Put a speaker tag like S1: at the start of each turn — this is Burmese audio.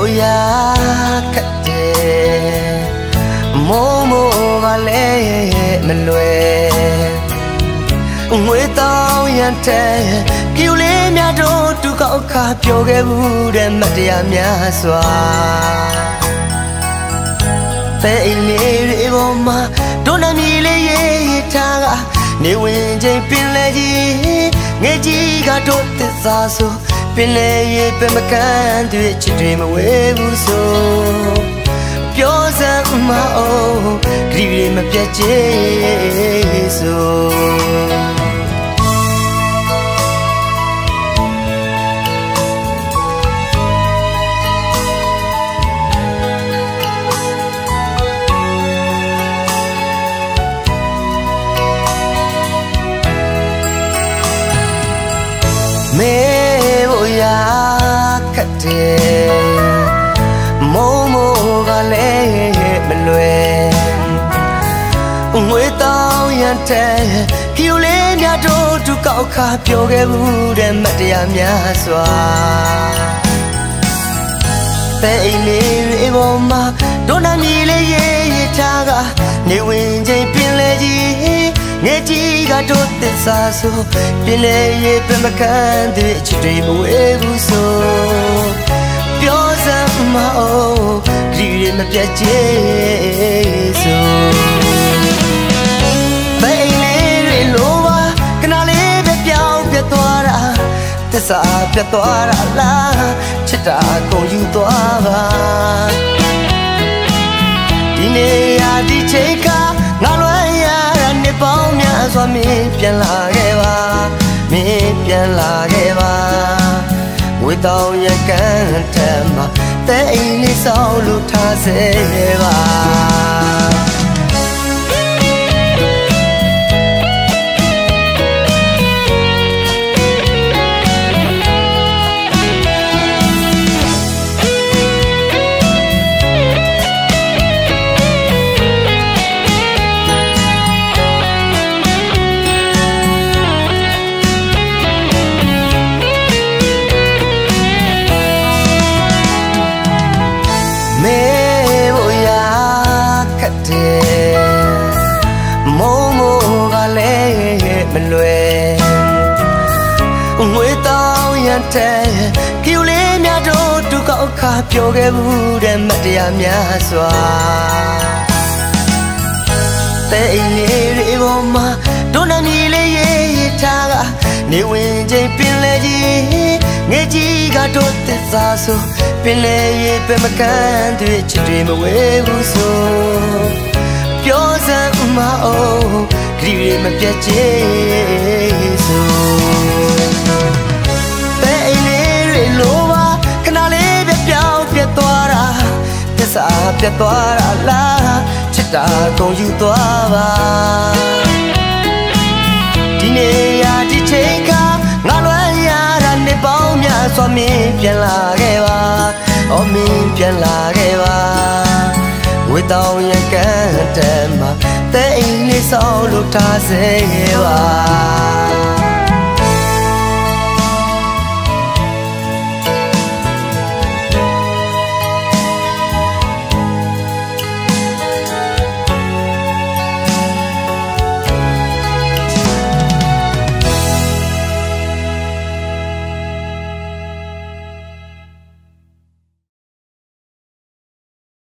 S1: ya kate momo vale melwe ngwe taw yan te kiu le mya do tu kaw kha pyo ke bu de mat taya mya swa pe ile re bo ma do na mi le ye tha gaနေဝင်ချိန်ပင်လေကြီးငယ်ကြီးကတို့သစ္စာဆိုပင်လေရေပဲမကန်တွေ့ချစ်တွေမဝဲဘူးဆိုပြောစမ်းမအောင်ဂရီတွေမပြတ်ချေဆိုမေဘောယာခတ်တယ်မိုးမိုးကလည်းမလွယ်ငွေတောင်းရတဲ့ခီယိုလေးများတို့သူကောက်ခါပြောခဲ့ဘူးတဲ့မတရားများစွာတဲ့အိမ်လေးတွေပေါ်မှာတို့နာမီလေးရေးထားကနေဝင်ချိန်ပင်လေကြီးငယ်ကြီးကတို့သစ္စာဆိုပင်လေရေပဲမကန်တဲ့ချစ်တွေမဝဲဘူးဆိုပြောစမ်းမအောင်ဒီရမပြတ်ချေဆိုဘယ်လေးတွေလိုပါခဏလေးပဲပြောင်းပြတ်သွားတာသစ္စာပြတ်သွားတာလားချစ်တာကုန်ယူသွားပါဒီနေရာဒီချိန်ကငါလွယ်ရတဲ့နှစ်ပေါင်းများစွာမင်းပြန်လာခဲ့ပါမင်းပြန်လာခဲ့ပါဝေတောင်းရကန်ထမ်းမှာတဲ့အိမ်လေးဆောင်လို့ထားစေပါမိုးမိုးကလည်းမလွယ်ငွေတောင်းရတဲ့ခီယိုလေးများတို့သူကောက်ခါပြောခဲ့ဘူးတဲ့မတရားများစွာတဲ့အိမ်လေးတွေပေါ်မှာတို့နာမီလေးရေးထားကနေဝင်ချိန်ပင်လေကြီးငယ်ကြီးကတို့သစ္စာဆိုပင်လေရေပဲမကန်တွေ့ချစ်တွေမဝဲဘူးဆိုပြောစမ်းမအောင်ဂရီတွေမပြတ်ချေဆိုပဲအိမ်လေးတွေလိုပါခဏလေးပဲပြောင်းပြတ်သွားတာသစ္စာပြတ်သွားတာလားချစ်တာကုန်ယူသွားပါဒီနေရာဒီချိန်ကငါလွယ်ရတာနှစ်ပေါင်းများစွာမင်းပြန်လာခဲ့ပါအော်မင်းပြန်လာခဲ့ပါဝေတောင်းရကန်တဲ့မှာတဲ့အိမ်လေးဆောင်လို့ထားစေပါ